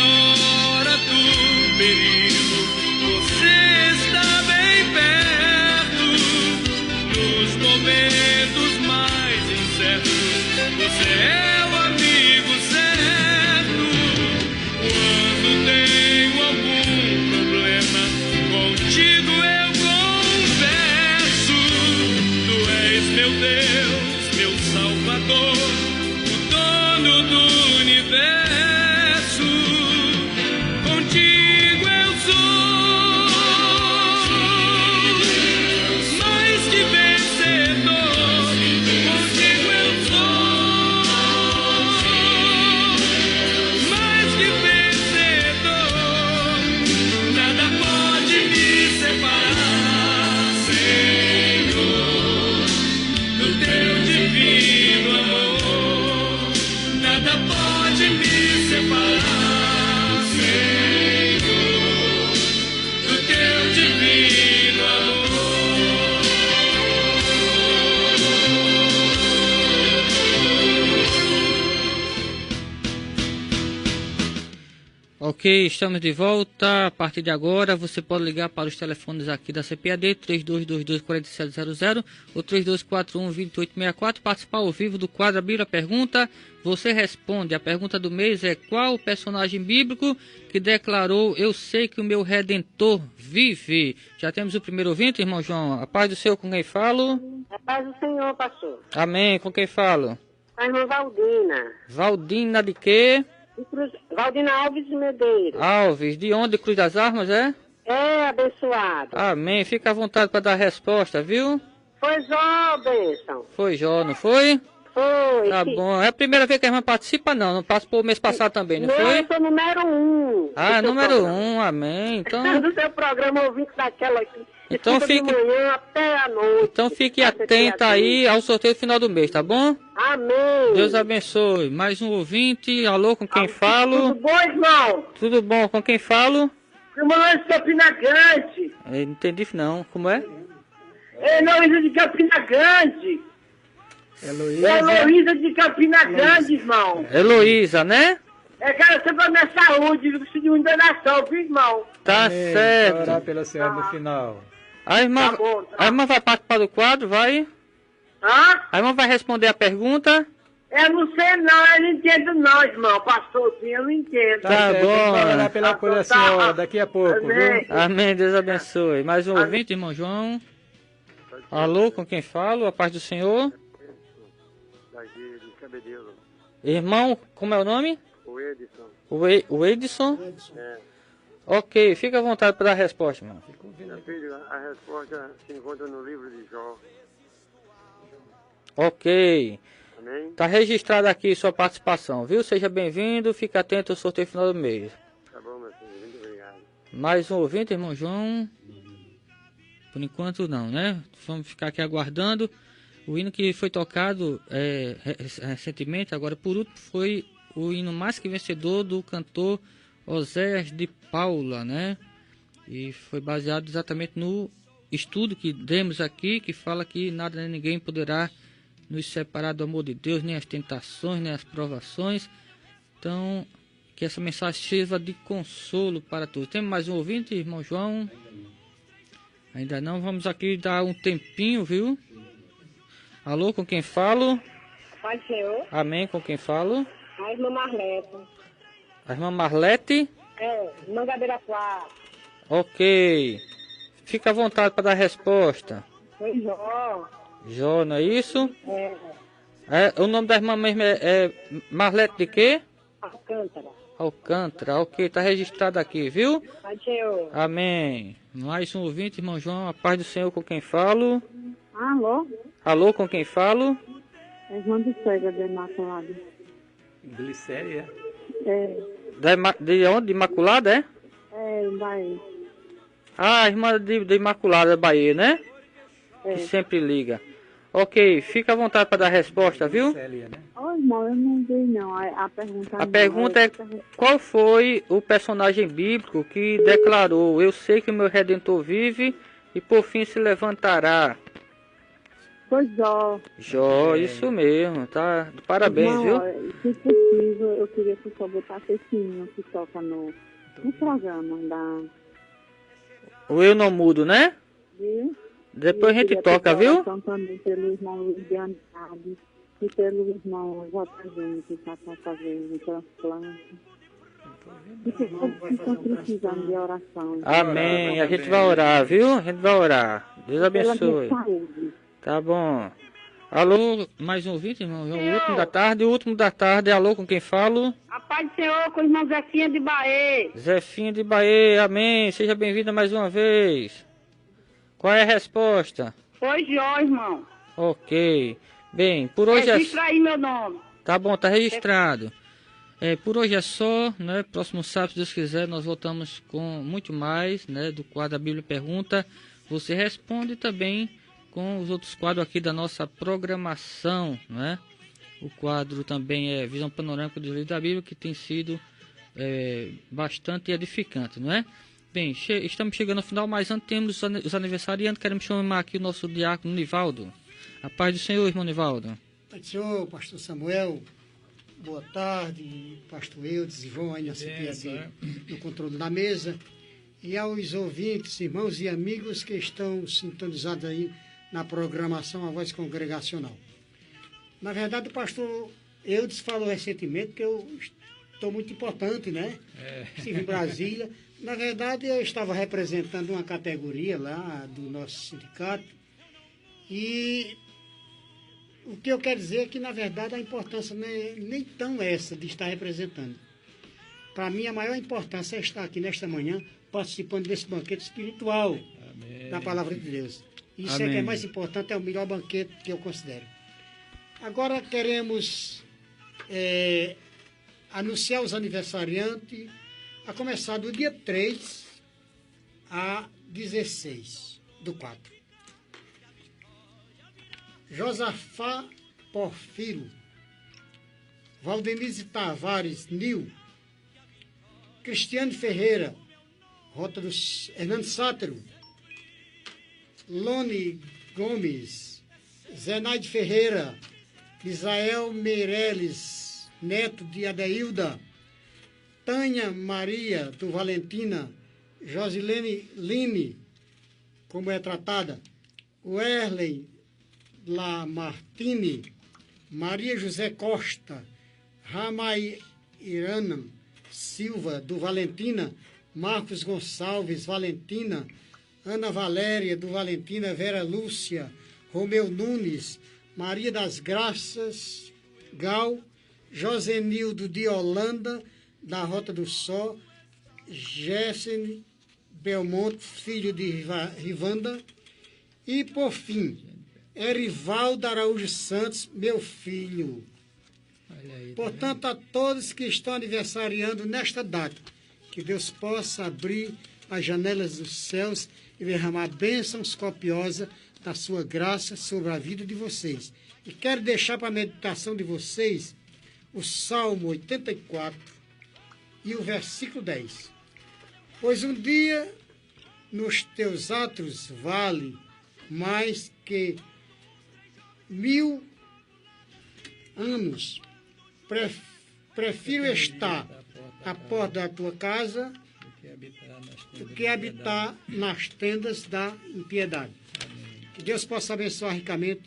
hora do perigo, você está bem perto. Nos momentos mais incertos, você é o amigo certo. Quando tenho algum problema, contigo eu converso. Tu és meu Deus, meu Salvador, o dono do universo. Contigo eu sou mais que vencedor. Contigo eu sou mais que vencedor. Nada pode me separar, Senhor, do teu divino amor. Nada pode me separar, Senhor, do teu divino amor. Ok, estamos de volta. A partir de agora, você pode ligar para os telefones aqui da CPAD, 3222-4700 ou 3241-2864, participar ao vivo do quadro A Bíblia Pergunta. Você responde. A pergunta do mês é: qual o personagem bíblico que declarou: eu sei que o meu Redentor vive? Já temos o primeiro ouvinte, irmão João. A paz do Senhor, com quem falo? A paz do Senhor, pastor. Amém, com quem falo? A irmã Valdina. Valdina de quê? Valdina Alves de Medeiros. Alves, de onde? Cruz das Armas, é? É, abençoado. Amém, fica à vontade para dar a resposta, viu? Foi Jó, bênção. Foi Jó, não foi? Foi. Tá bom. É a primeira vez que a irmã participa, não? Não participou o mês passado também, não Não, foi? eu sou número 1. Ah, número 1, amém. Então, Do seu programa, ouvinte daquela aqui. Então Escuta fique- de manhã até a noite. então fique atenta aí ao sorteio final do mês, tá bom? Amém. Deus abençoe. Mais um ouvinte. Alô, com quem falo? Tudo bom, irmão? Tudo bom? Com quem falo? Irmão de Campina Grande. Não entendi não. Como é? Heloísa de Campina Grande. Heloísa de Campina Grande, irmão. Heloísa, né? Eu quero sempre a minha saúde, eu preciso de uma indenização, viu, irmão? Tá Amém. certo. Orar pela senhora no final. A irmã, Tá bom, tá. a irmã vai participar do quadro, vai? Hã? A irmã vai responder a pergunta? Eu não sei não, eu não entendo não, irmão, pastorzinho, eu não entendo. Tá certo, bom. vamos orar pela cura da senhora daqui a pouco, Amém. viu? Amém, Deus abençoe. Mais um ouvinte, irmão João. Alô, com quem falo? A paz do Senhor. Daqui de Cabedelo, Irmão, como é o nome? o Edson. O Edson? É. Ok, fica à vontade para dar a resposta, irmão. Meu filho, a resposta se encontra no livro de Jó. Ok. Amém? Tá registrado aqui sua participação, viu? Seja bem-vindo, fica atento ao sorteio final do mês. Tá bom, meu filho, muito obrigado. Mais um ouvinte, irmão João? Por enquanto não, né? Vamos ficar aqui aguardando. O hino que foi tocado recentemente, agora por último, foi o hino mais que vencedor do cantor Oséias de Paula, né? E foi baseado exatamente no estudo que demos aqui, que fala que nada nem ninguém poderá nos separar do amor de Deus, nem as tentações, nem as provações. Então, que essa mensagem sirva de consolo para todos. Temos mais um ouvinte, irmão João? Ainda não. Vamos aqui dar um tempinho, viu? Alô, com quem falo? Pai do Senhor. Amém, com quem falo? A irmã Marlete. A irmã Marlete? Mangabeira 4. Ok. Fica à vontade para dar a resposta. Foi Jó. Jó, não é isso? O nome da irmã mesmo é Marlete de quê? Alcântara. Alcântara, ok, tá registrado aqui, viu? Pai do Senhor. Amém. Mais um ouvinte, irmão João, a paz do Senhor, com quem falo? Alô? Alô, com quem falo? A irmã de Cega da Imaculada. Glicéria? De onde? De Imaculada, é? Bahia. Ah, a irmã de Imaculada, Bahia, né? Que sempre liga. Ok, fica à vontade para dar a resposta, viu? Ô, irmão, eu não vi não. A pergunta A pergunta é: qual foi o personagem bíblico que declarou: eu sei que o meu Redentor vive e por fim se levantará? Foi Jó. Jó, isso mesmo, tá? Parabéns, não, viu? Se possível, eu queria que o senhor botasse esse hino que toca no programa da... O Eu Não Mudo, né? Viu? Depois a gente toca, viu? Também pelo irmão Luiz de Andrade e pelo irmão J. que está fazendo o transplante. E que todos estão precisando de oração. Amém. A gente vai orar, viu? A gente vai orar. Deus abençoe. Tá bom. Alô, mais um ouvinte, irmão? O último da tarde. O último da tarde. Alô, com quem falo? A paz do Senhor, com o irmão Zefinha de Bahia. Zefinha de Bahia, amém. Seja bem-vinda mais uma vez. Qual é a resposta? Foi Jó, irmão. Ok. Bem, por hoje Registra aí meu nome. Tá bom, tá registrado. Por hoje é só, né? Próximo sábado, se Deus quiser, nós voltamos com muito mais, né? Do quadro A Bíblia Pergunta. Você responde também com os outros quadros aqui da nossa programação, né? O quadro também é Visão Panorâmica do Livro da Bíblia, que tem sido bastante edificante, não é? Bem, estamos chegando ao final, mas antes temos os aniversariantes. Queremos chamar aqui o nosso diácono Nivaldo. A paz do Senhor, irmão Nivaldo. Pai do Senhor, pastor Samuel, boa tarde, pastor Eudes, João aí na CPAD, no controle da mesa. E aos ouvintes, irmãos e amigos que estão sintonizados aí na programação A Voz Congregacional. Na verdade, o pastor Eudes falou recentemente que eu estou muito importante, né? Estive em Brasília. Na verdade, eu estava representando uma categoria lá do nosso sindicato e o que eu quero dizer é que, na verdade, a importância não é nem tão essa de estar representando. Para mim, a maior importância é estar aqui nesta manhã participando desse banquete espiritual da Palavra de Deus. Isso Amém. É que é mais importante, é o melhor banquete que eu considero. Agora queremos anunciar os aniversariantes, a começar do dia 3 a 16 do 4. Josafá Porfiro, Valdenise Tavares Nil, Cristiane Ferreira, Rota dos Hernando Sátero, Lone Gomes, Zenaide Ferreira, Isael Meireles, neto de Adeilda, Tânia Maria do Valentina, Josilene Line, como é tratada, Werley Lamartine, Maria José Costa, Ramairana Silva do Valentina, Marcos Gonçalves Valentina, Ana Valéria do Valentina, Vera Lúcia, Romeu Nunes, Maria das Graças Gal, Josenildo de Holanda, da Rota do Sol, Gessen Belmonte, filho de Rivanda. E, por fim, Erivaldo Araújo Santos, meu filho. Portanto, a todos que estão aniversariando nesta data, que Deus possa abrir as janelas dos céus e derramar bênçãos copiosas da sua graça sobre a vida de vocês. E quero deixar para a meditação de vocês o Salmo 84 e o versículo 10. Pois um dia nos teus atos vale mais que 1000 anos. Prefiro estar à porta da tua casa do que habitar nas tendas da impiedade. Que Deus possa abençoar ricamente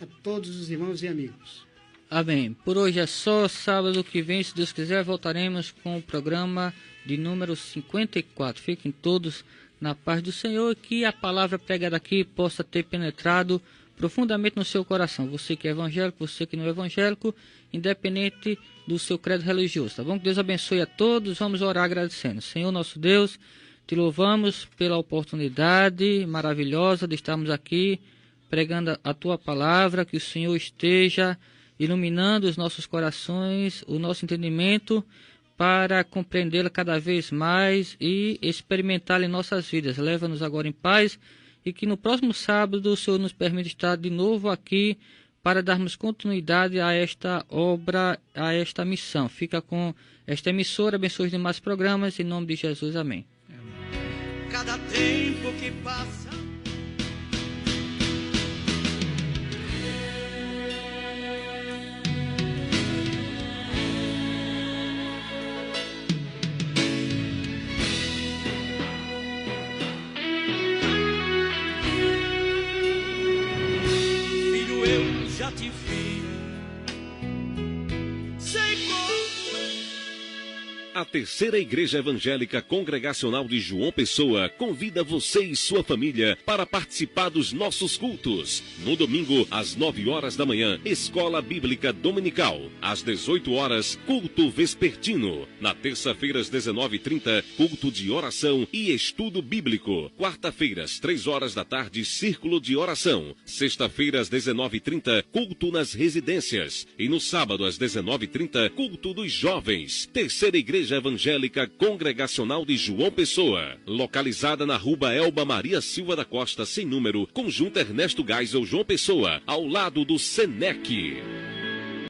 a todos os irmãos e amigos. Amém. Por hoje é só. Sábado que vem, se Deus quiser, voltaremos com o programa de número 54. Fiquem todos na paz do Senhor e que a palavra pregada aqui possa ter penetrado profundamente no seu coração. Você que é evangélico, você que não é evangélico, independente do seu credo religioso, tá bom? Que Deus abençoe a todos. Vamos orar agradecendo. Senhor nosso Deus, te louvamos pela oportunidade maravilhosa de estarmos aqui pregando a tua palavra. Que o Senhor esteja iluminando os nossos corações, o nosso entendimento, para compreendê-la cada vez mais e experimentá-la em nossas vidas. Leva-nos agora em paz e que no próximo sábado o Senhor nos permita estar de novo aqui para darmos continuidade a esta obra, a esta missão. Fica com esta emissora, abençoe os demais programas, em nome de Jesus, amém. Cada tempo que passa já te vi, sei como A Terceira Igreja Evangélica Congregacional de João Pessoa convida você e sua família para participar dos nossos cultos. No domingo, às 9 horas da manhã, Escola Bíblica Dominical. Às 18 horas, culto vespertino. Na terça-feira, às 19h30, culto de oração e estudo bíblico. Quarta-feiras, 3 horas da tarde, círculo de oração. Sexta-feira, às 19h30, culto nas residências. E no sábado, às 19h30, culto dos jovens. Terceira Igreja Evangélica Congregacional de João Pessoa, localizada na Rua Elba Maria Silva da Costa, sem número, Conjunto Ernesto Geisel, João Pessoa, ao lado do Senec.